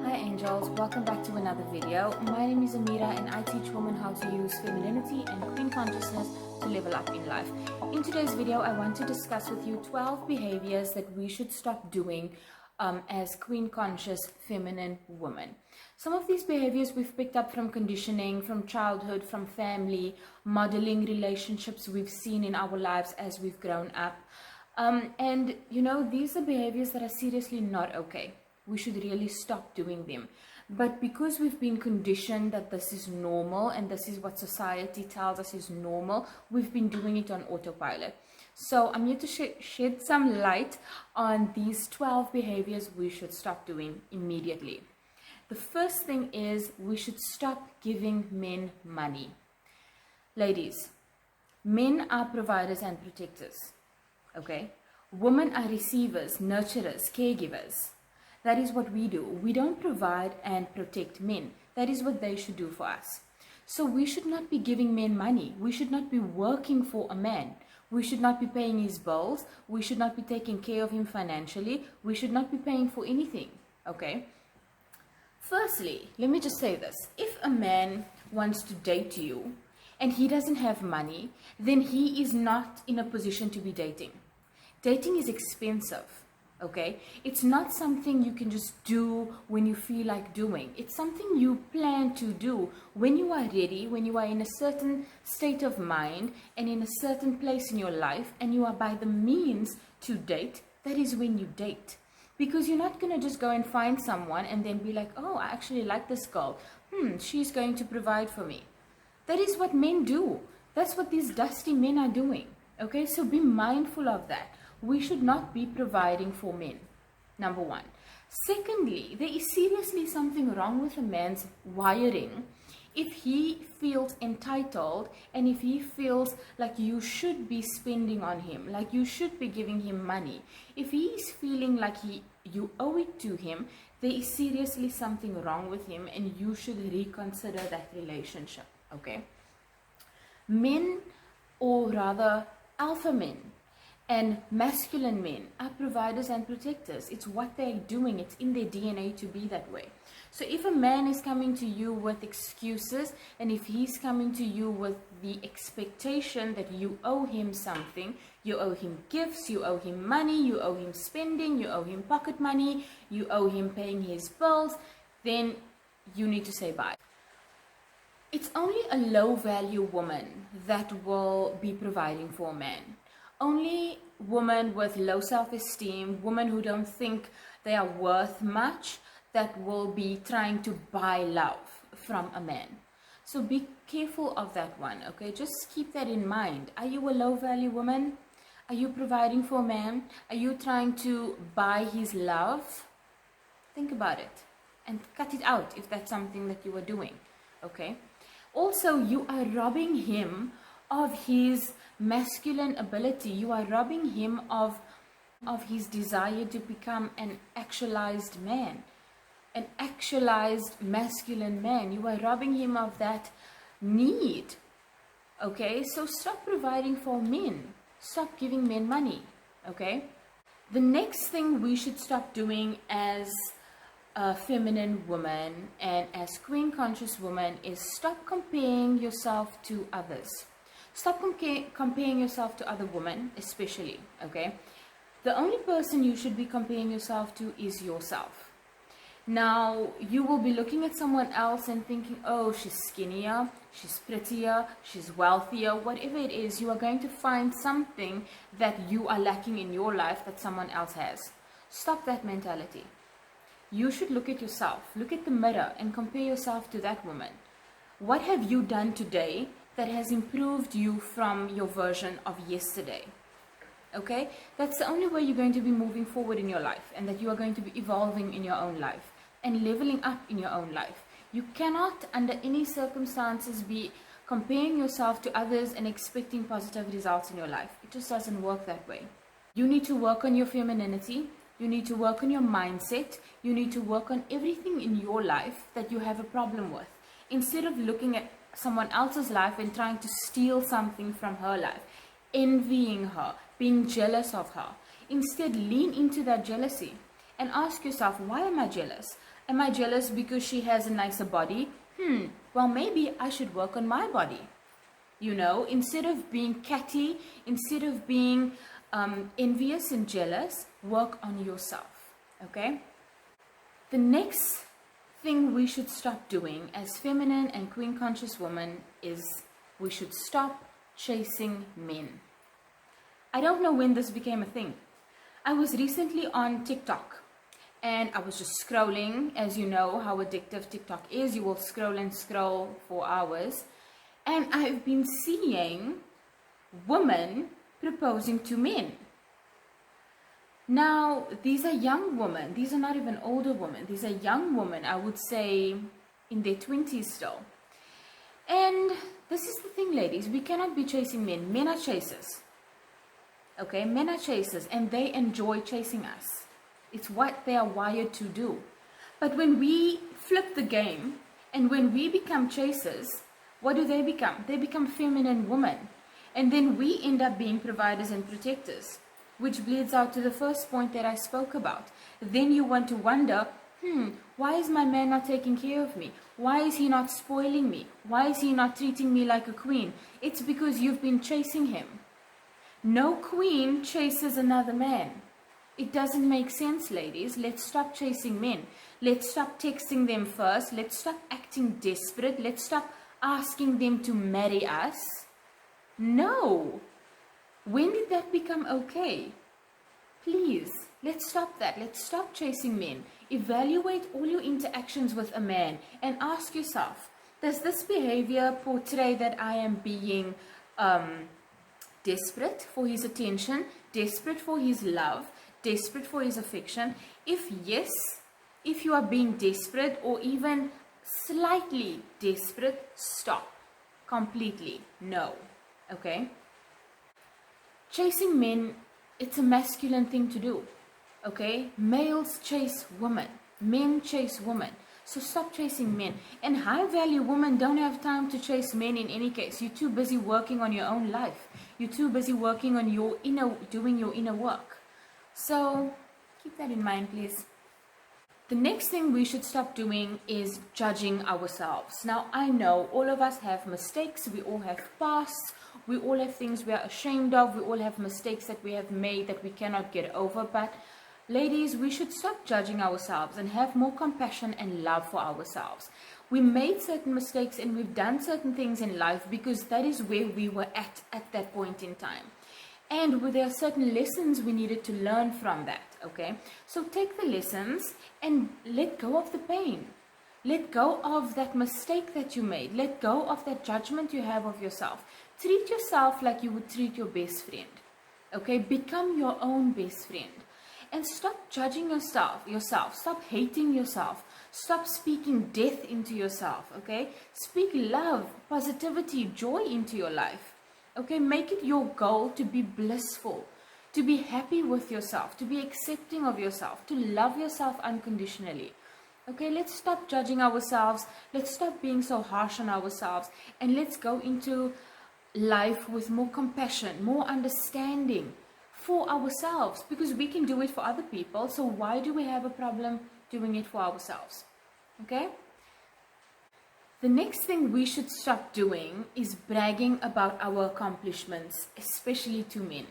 Hi angels, welcome back to another video. My name is Amira and I teach women how to use femininity and queen consciousness to level up in life. In today's video, I want to discuss with you 12 behaviors that we should stop doing as queen conscious feminine women. Some of these behaviors we've picked up from conditioning, from childhood, from family, modeling relationships we've seen in our lives as we've grown up. And you know, these are behaviors that are seriously not okay. We should really stop doing them. But because we've been conditioned that this is normal and this is what society tells us is normal, we've been doing it on autopilot. So I'm here to shed some light on these 12 behaviors we should stop doing immediately. The first thing is we should stop giving men money. Ladies, men are providers and protectors. Okay? Women are receivers, nurturers, caregivers. That is what we do. We don't provide and protect men. That is what they should do for us. So we should not be giving men money. We should not be working for a man. We should not be paying his bills. We should not be taking care of him financially. We should not be paying for anything. Okay? Firstly, let me just say this. If a man wants to date you and he doesn't have money, then he is not in a position to be dating. Dating is expensive. Okay, it's not something you can just do when you feel like doing. It's something you plan to do when you are ready, when you are in a certain state of mind and in a certain place in your life and you are by the means to date. That is when you date, because you're not going to just go and find someone and then be like, oh, I actually like this girl, she's going to provide for me. That is what men do. That's what these dusty men are doing. Okay, so be mindful of that. We should not be providing for men, number one. Secondly, there is seriously something wrong with a man's wiring if he feels entitled and if he feels like you should be spending on him, like you should be giving him money. If he is feeling like you owe it to him, there is seriously something wrong with him and you should reconsider that relationship, okay? Men, or rather alpha men, and masculine men are providers and protectors. It's what they're doing. It's in their DNA to be that way. So if a man is coming to you with excuses and if he's coming to you with the expectation that you owe him something, you owe him gifts, you owe him money, you owe him spending, you owe him pocket money, you owe him paying his bills, then you need to say bye. It's only a low value woman that will be providing for a man. Only women with low self-esteem, women who don't think they are worth much, that will be trying to buy love from a man. So be careful of that one, okay? Just keep that in mind. Are you a low-value woman? Are you providing for a man? Are you trying to buy his love? Think about it and cut it out if that's something that you are doing, okay? Also, you are robbing him of his masculine ability. You are robbing him of his desire to become an actualized man, an actualized masculine man. You are robbing him of that need, okay? So stop providing for men. Stop giving men money, okay? The next thing we should stop doing as a feminine woman and as queen conscious woman is stop comparing yourself to others. Stop comparing yourself to other women, especially, okay? The only person you should be comparing yourself to is yourself. Now, you will be looking at someone else and thinking, oh, she's skinnier, she's prettier, she's wealthier, whatever it is, you are going to find something that you are lacking in your life that someone else has. Stop that mentality. You should look at yourself, look at the mirror and compare yourself to that woman. What have you done today that has improved you from your version of yesterday? Okay? That's the only way you're going to be moving forward in your life and that you are going to be evolving in your own life and leveling up in your own life. You cannot, under any circumstances, be comparing yourself to others and expecting positive results in your life. It just doesn't work that way. You need to work on your femininity. You need to work on your mindset. You need to work on everything in your life that you have a problem with. Instead of looking at someone else's life and trying to steal something from her life, envying her, being jealous of her. Instead, lean into that jealousy and ask yourself, why am I jealous? Am I jealous because she has a nicer body? Well, maybe I should work on my body. You know, instead of being catty, instead of being envious and jealous, work on yourself, okay? The next thing we should stop doing as feminine and queen conscious women is we should stop chasing men. I don't know when this became a thing. I was recently on TikTok and I was just scrolling. As you know how addictive TikTok is, you will scroll and scroll for hours. And I've been seeing women proposing to men. Now, these are young women. These are not even older women. These are young women, I would say in their 20s still. And this is the thing, ladies. We cannot be chasing men. Men are chasers. Okay, men are chasers and they enjoy chasing us. It's what they are wired to do. But when we flip the game and when we become chasers, what do they become? They become feminine women. And then we end up being providers and protectors, which bleeds out to the first point that I spoke about. Then you want to wonder, why is my man not taking care of me? Why is he not spoiling me? Why is he not treating me like a queen? It's because you've been chasing him. No queen chases another man. It doesn't make sense, ladies. Let's stop chasing men. Let's stop texting them first. Let's stop acting desperate. Let's stop asking them to marry us. No. When did that become okay? Please, let's stop that. Let's stop chasing men. Evaluate all your interactions with a man and ask yourself, does this behavior portray that I am being desperate for his attention, desperate for his love, desperate for his affection? If yes, if you are being desperate or even slightly desperate, stop. Completely. No. Okay? Chasing men, it's a masculine thing to do. Okay? Males chase women. Men chase women. So stop chasing men. And high value women don't have time to chase men in any case. You're too busy working on your own life. You're too busy working on doing your inner work. So keep that in mind, please. The next thing we should stop doing is judging ourselves. Now, I know all of us have mistakes. We all have pasts. We all have things we are ashamed of. We all have mistakes that we have made that we cannot get over. But ladies, we should stop judging ourselves and have more compassion and love for ourselves. We made certain mistakes and we've done certain things in life because that is where we were at that point in time. And there are certain lessons we needed to learn from that, okay? So take the lessons and let go of the pain. Let go of that mistake that you made. Let go of that judgment you have of yourself. Treat yourself like you would treat your best friend, okay? Become your own best friend. And stop judging yourself. Stop hating yourself. Stop speaking death into yourself, okay? Speak love, positivity, joy into your life. Okay, make it your goal to be blissful, to be happy with yourself, to be accepting of yourself, to love yourself unconditionally. Okay, let's stop judging ourselves. Let's stop being so harsh on ourselves. And let's go into life with more compassion, more understanding for ourselves. Because we can do it for other people. So why do we have a problem doing it for ourselves? Okay? The next thing we should stop doing is bragging about our accomplishments, especially to men.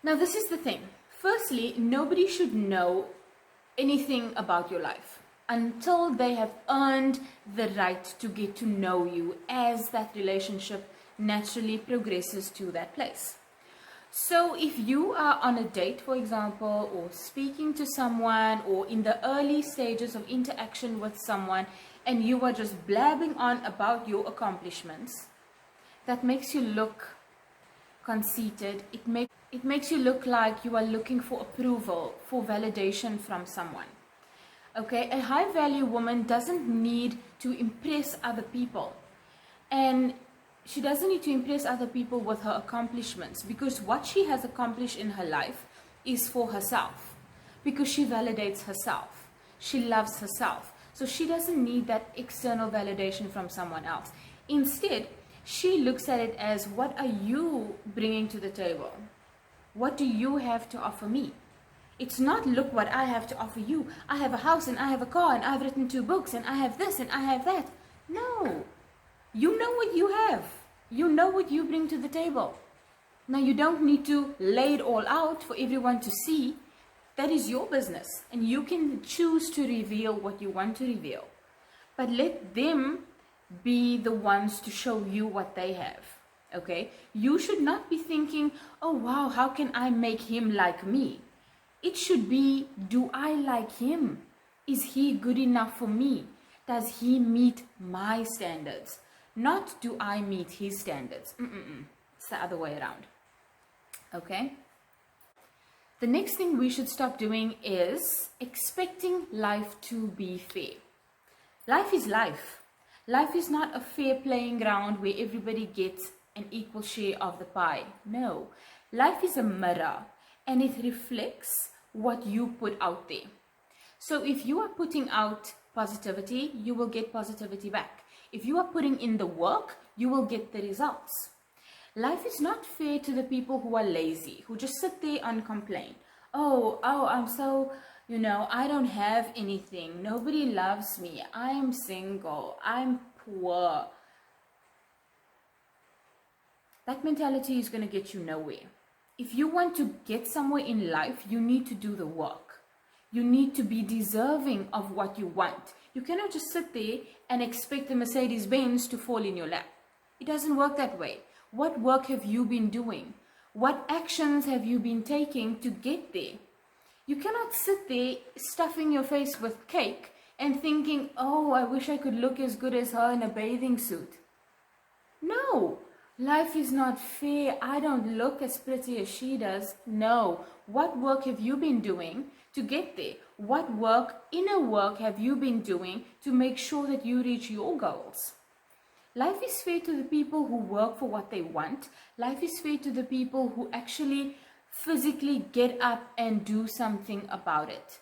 Now, this is the thing. Firstly, nobody should know anything about your life until they have earned the right to get to know you as that relationship naturally progresses to that place. So if you are on a date, for example, or speaking to someone, or in the early stages of interaction with someone, and you are just blabbing on about your accomplishments, that makes you look conceited. It makes you look like you are looking for approval, for validation from someone. Okay, a high value woman doesn't need to impress other people. And she doesn't need to impress other people with her accomplishments, because what she has accomplished in her life is for herself, because she validates herself. She loves herself. So she doesn't need that external validation from someone else. Instead, she looks at it as, what are you bringing to the table? What do you have to offer me? It's not, look what I have to offer you. I have a house and I have a car and I've written 2 books and I have this and I have that. No. You know what you have. You know what you bring to the table. Now, you don't need to lay it all out for everyone to see. That is your business. And you can choose to reveal what you want to reveal. But let them be the ones to show you what they have. Okay? You should not be thinking, oh wow, how can I make him like me? It should be, do I like him? Is he good enough for me? Does he meet my standards? Not, do I meet his standards? It's the other way around. Okay? The next thing we should stop doing is expecting life to be fair. Life is life. Life is not a fair playing ground where everybody gets an equal share of the pie. No. Life is a mirror and it reflects what you put out there. So if you are putting out positivity, you will get positivity back. If you are putting in the work, you will get the results. Life is not fair to the people who are lazy, who just sit there and complain. Oh, I'm so, I don't have anything. Nobody loves me. I'm single. I'm poor. That mentality is going to get you nowhere. If you want to get somewhere in life, you need to do the work. You need to be deserving of what you want. You cannot just sit there and expect the Mercedes-Benz to fall in your lap. It doesn't work that way. What work have you been doing? What actions have you been taking to get there? You cannot sit there stuffing your face with cake and thinking, oh, I wish I could look as good as her in a bathing suit. No. Life is not fair. I don't look as pretty as she does. No. What work have you been doing to get there? What work, inner work, have you been doing to make sure that you reach your goals? Life is fair to the people who work for what they want. Life is fair to the people who actually physically get up and do something about it.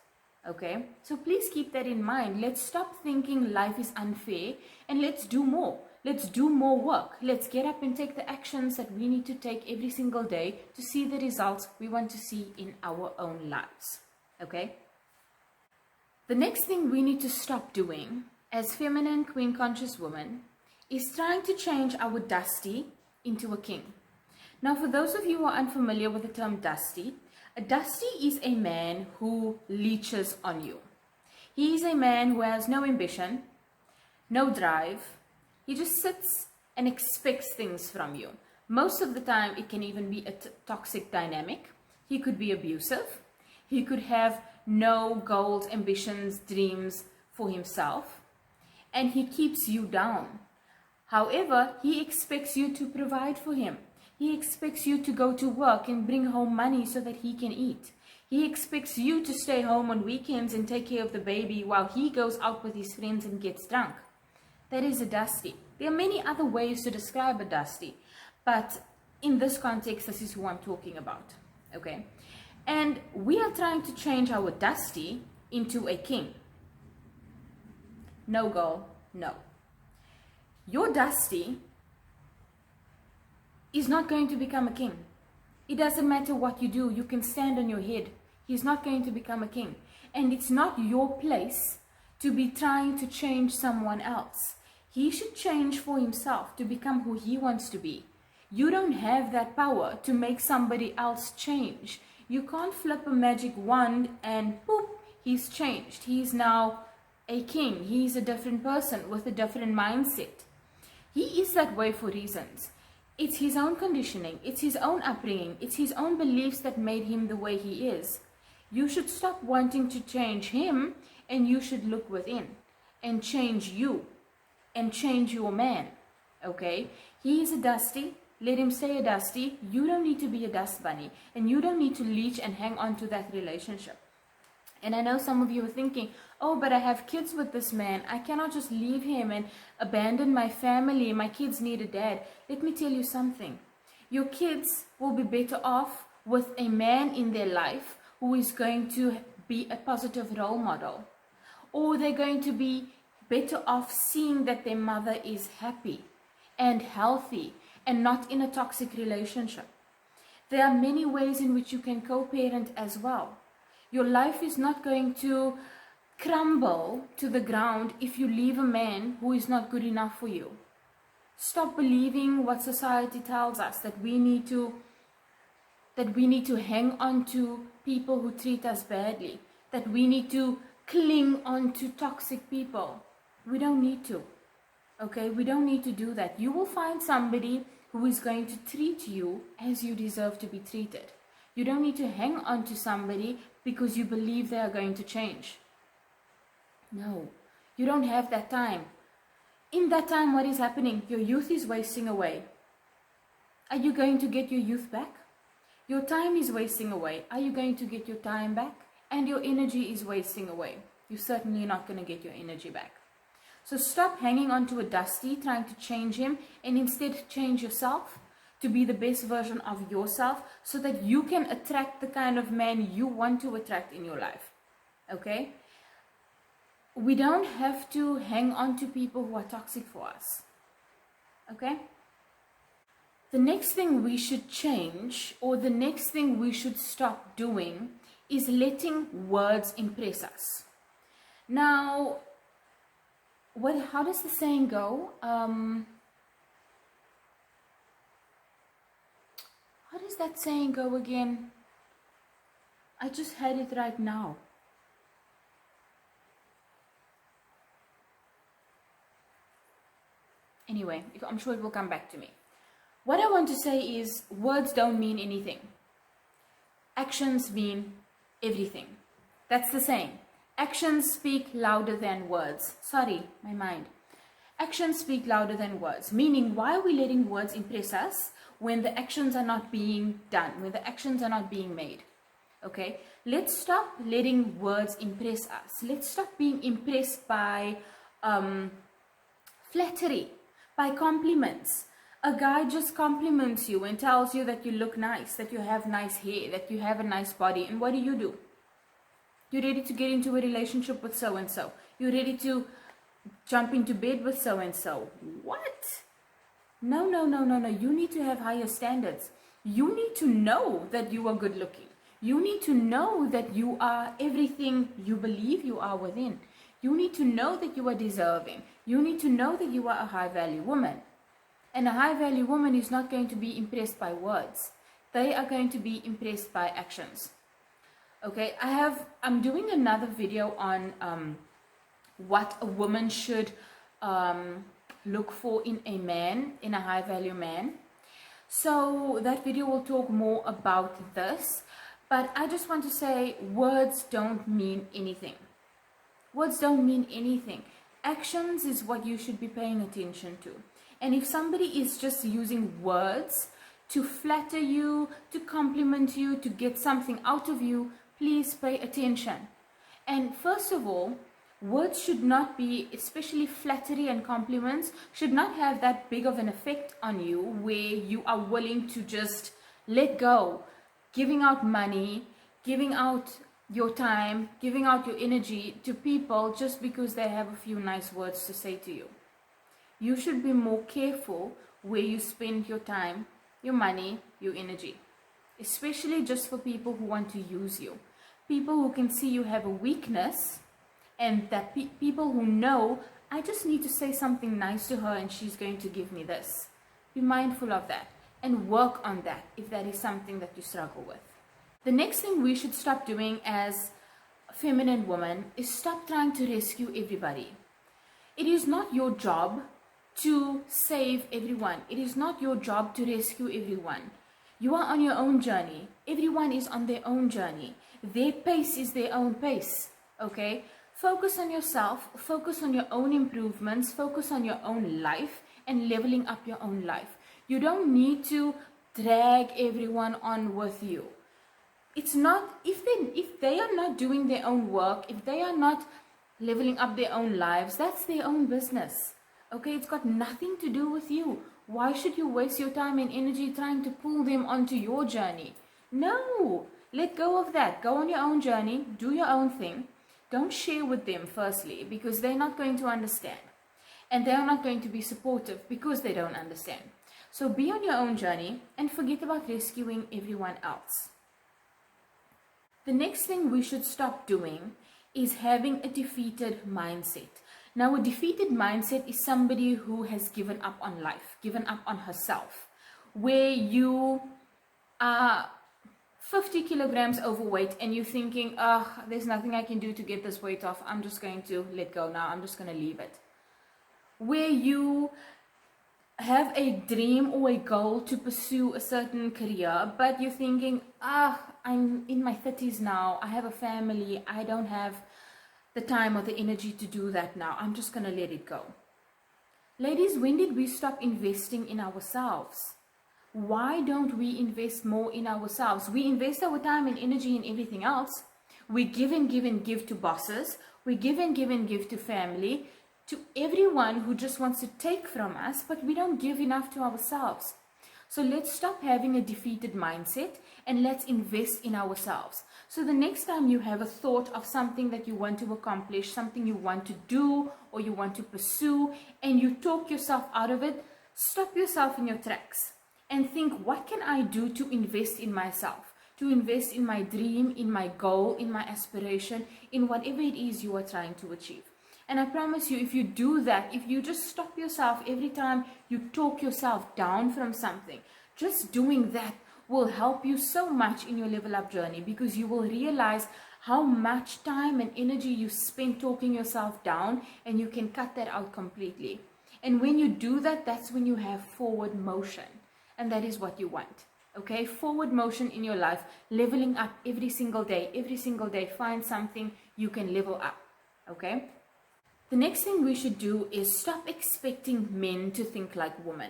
Okay? So please keep that in mind. Let's stop thinking life is unfair and let's do more. Let's do more work. Let's get up and take the actions that we need to take every single day to see the results we want to see in our own lives. Okay? The next thing we need to stop doing as feminine, queen conscious women is trying to change our dusty into a king. Now, for those of you who are unfamiliar with the term dusty, a dusty is a man who leeches on you. He is a man who has no ambition, no drive. He just sits and expects things from you. Most of the time, it can even be a toxic dynamic. He could be abusive. He could have no goals, ambitions, dreams for himself. And he keeps you down. However, he expects you to provide for him. He expects you to go to work and bring home money so that he can eat. He expects you to stay home on weekends and take care of the baby while he goes out with his friends and gets drunk. That is a dusty. There are many other ways to describe a dusty, but in this context, this is who I'm talking about. Okay? And we are trying to change our dusty into a king. No, girl, no. Your dusty is not going to become a king. It doesn't matter what you do. You can stand on your head. He's not going to become a king. And it's not your place to be trying to change someone else. He should change for himself to become who he wants to be. You don't have that power to make somebody else change. You can't flip a magic wand and boop, he's changed. He's now a king. He's a different person with a different mindset. He is that way for reasons. It's his own conditioning. It's his own upbringing. It's his own beliefs that made him the way he is. You should stop wanting to change him and you should look within and change you and change your man. Okay? He is a dusty. Let him stay a dusty. You don't need to be a dust bunny and you don't need to leech and hang on to that relationship. And I know some of you are thinking, oh, but I have kids with this man. I cannot just leave him and abandon my family. My kids need a dad. Let me tell you something. Your kids will be better off with a man in their life who is going to be a positive role model. Or they're going to be better off seeing that their mother is happy and healthy and not in a toxic relationship. There are many ways in which you can co-parent as well. Your life is not going to crumble to the ground if you leave a man who is not good enough for you. Stop believing what society tells us, that we need to hang on to people who treat us badly, that we need to cling on to toxic people. We don't need to. Okay, we don't need to do that. You will find somebody who is going to treat you as you deserve to be treated. You don't need to hang on to somebody because you believe they are going to change. No, you don't have that time. In that time, what is happening? Your youth is wasting away. Are you going to get your youth back? Your time is wasting away. Are you going to get your time back? And your energy is wasting away. You're certainly not going to get your energy back. So stop hanging on to a dusty, trying to change him, and instead change yourself to be the best version of yourself so that you can attract the kind of man you want to attract in your life. Okay? We don't have to hang on to people who are toxic for us. Okay? The next thing we should change, or the next thing we should stop doing, is letting words impress us. Now, how does the saying go? How does that saying go again? I just had it right now. Anyway, I'm sure it will come back to me. What I want to say is, words don't mean anything. Actions mean everything. That's the saying. Actions speak louder than words. Sorry, my mind. Actions speak louder than words. Meaning, why are we letting words impress us when the actions are not being done, when the actions are not being made? Okay? Let's stop letting words impress us. Let's stop being impressed by flattery, by compliments. A guy just compliments you and tells you that you look nice, that you have nice hair, that you have a nice body. And what do? You're ready to get into a relationship with so-and-so. You're ready to jump into bed with so-and-so. What? No. You need to have higher standards. You need to know that you are good looking. You need to know that you are everything you believe you are within. You need to know that you are deserving. You need to know that you are a high-value woman. And a high-value woman is not going to be impressed by words. They are going to be impressed by actions. Okay, I'm doing another video on what a woman should look for in a man, in a high-value man. So that video will talk more about this. But I just want to say, words don't mean anything. Words don't mean anything. Actions is what you should be paying attention to. And if somebody is just using words to flatter you, to compliment you, to get something out of you, please pay attention. And first of all, words should not be, especially flattery and compliments, should not have that big of an effect on you where you are willing to just let go, giving out money, giving out your time, giving out your energy to people just because they have a few nice words to say to you. You should be more careful where you spend your time, your money, your energy, especially just for people who want to use you. People who can see you have a weakness, and that people who know, I just need to say something nice to her and she's going to give me this. Be mindful of that and work on that if that is something that you struggle with. The next thing we should stop doing as feminine women is stop trying to rescue everybody. It is not your job to save everyone. It is not your job to rescue everyone. You are on your own journey. Everyone is on their own journey. Their pace is their own pace. Okay? Focus on yourself. Focus on your own improvements. Focus on your own life and leveling up your own life. You don't need to drag everyone on with you. It's not, if they are not doing their own work, if they are not leveling up their own lives, that's their own business. Okay, it's got nothing to do with you. Why should you waste your time and energy trying to pull them onto your journey? No, let go of that. Go on your own journey, do your own thing. Don't share with them firstly, because they're not going to understand. And they're not going to be supportive because they don't understand. So be on your own journey and forget about rescuing everyone else. The next thing we should stop doing is having a defeated mindset. Now, a defeated mindset is somebody who has given up on life, given up on herself, where you are 50 kilograms overweight and you're thinking, oh, there's nothing I can do to get this weight off. I'm just going to let go now. I'm just going to leave it. Where you have a dream or a goal to pursue a certain career, but you're thinking, I'm in my 30s now. I have a family. I don't have the time or the energy to do that now. I'm just going to let it go. Ladies, when did we stop investing in ourselves? Why don't we invest more in ourselves? We invest our time and energy in everything else. We give and give and give to bosses. We give and give and give to family, to everyone who just wants to take from us, but we don't give enough to ourselves. So let's stop having a defeated mindset and let's invest in ourselves. So the next time you have a thought of something that you want to accomplish, something you want to do or you want to pursue, and you talk yourself out of it, stop yourself in your tracks and think, what can I do to invest in myself, to invest in my dream, in my goal, in my aspiration, in whatever it is you are trying to achieve. And I promise you, if you do that, if you just stop yourself every time you talk yourself down from something, just doing that will help you so much in your level up journey, because you will realize how much time and energy you spend talking yourself down, and you can cut that out completely. And when you do that, that's when you have forward motion. And that is what you want. Okay, forward motion in your life, leveling up every single day. Every single day, find something you can level up. Okay. The next thing we should do is stop expecting men to think like women.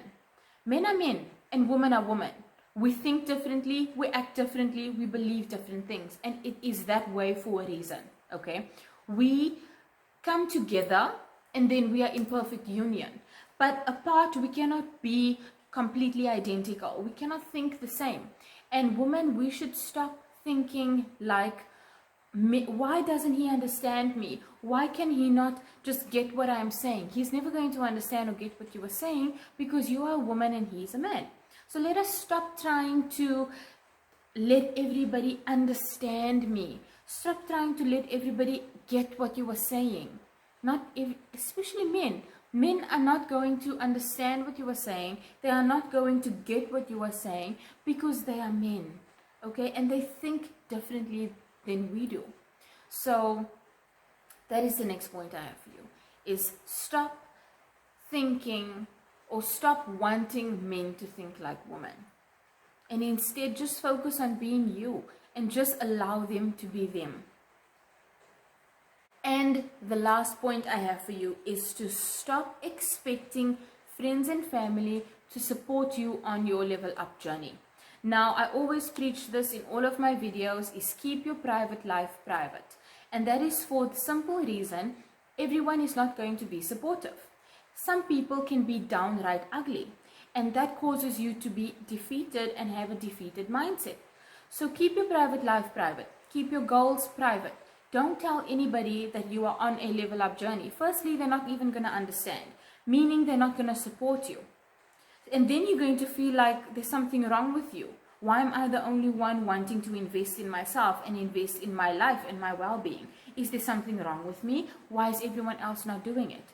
Men are men and women are women. We think differently, we act differently, we believe different things, and it is that way for a reason. Okay, we come together and then we are in perfect union, but apart we cannot be completely identical. We cannot think the same. And women, we should stop thinking like, why doesn't he understand me? Why can he not just get what I'm saying? He's never going to understand or get what you are saying, because you are a woman and he's a man. So let us stop trying to let everybody understand me. Stop trying to let everybody get what you are saying. Especially men. Men are not going to understand what you are saying. They are not going to get what you are saying, because they are men. Okay, and they think differently than we do. So that is the next point I have for you, is stop thinking or stop wanting men to think like women, and instead just focus on being you and just allow them to be them. And the last point I have for you is to stop expecting friends and family to support you on your level up journey. Now, I always preach this in all of my videos, is keep your private life private. And that is for the simple reason, everyone is not going to be supportive. Some people can be downright ugly, and that causes you to be defeated and have a defeated mindset. So keep your private life private. Keep your goals private. Don't tell anybody that you are on a level up journey. Firstly, they're not even going to understand, meaning they're not going to support you. And then you're going to feel like there's something wrong with you. Why am I the only one wanting to invest in myself and invest in my life and my well-being? Is there something wrong with me? Why is everyone else not doing it?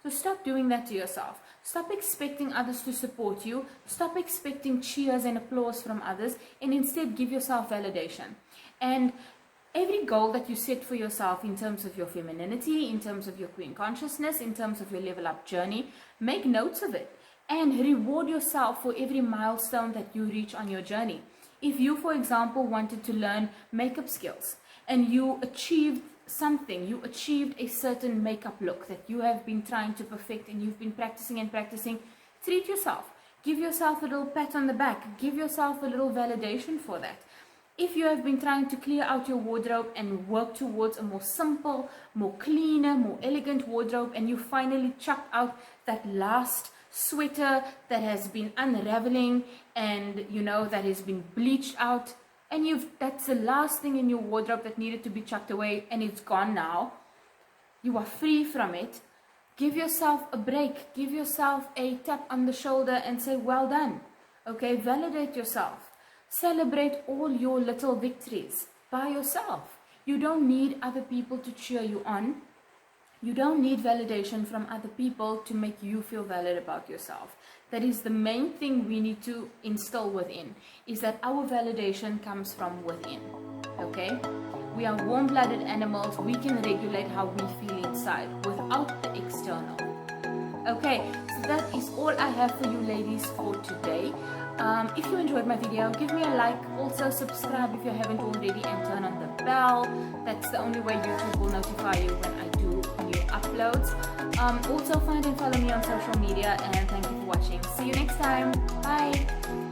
So stop doing that to yourself. Stop expecting others to support you. Stop expecting cheers and applause from others, and instead give yourself validation. And every goal that you set for yourself in terms of your femininity, in terms of your queen consciousness, in terms of your level up journey, make notes of it. And reward yourself for every milestone that you reach on your journey. If you, for example, wanted to learn makeup skills and you achieved something, you achieved a certain makeup look that you have been trying to perfect and you've been practicing and practicing, treat yourself. Give yourself a little pat on the back. Give yourself a little validation for that. If you have been trying to clear out your wardrobe and work towards a more simple, more cleaner, more elegant wardrobe, and you finally chucked out that last sweater that has been unraveling and that has been bleached out, and that's the last thing in your wardrobe that needed to be chucked away, and it's gone now, you are free from it. Give yourself a break, give yourself a tap on the shoulder and say, well done. Okay, validate yourself, celebrate all your little victories. by yourself. You don't need other people to cheer you on. You don't need validation from other people to make you feel valid about yourself. That is the main thing we need to instill within, is that our validation comes from within. Okay? We are warm-blooded animals. We can regulate how we feel inside without the external. Okay, so that is all I have for you ladies for today. If you enjoyed my video, give me a like. Also subscribe if you haven't already, and turn on the bell. That's the only way YouTube will notify you when I do new uploads. Also find and follow me on social media, and thank you for watching. See you next time. Bye.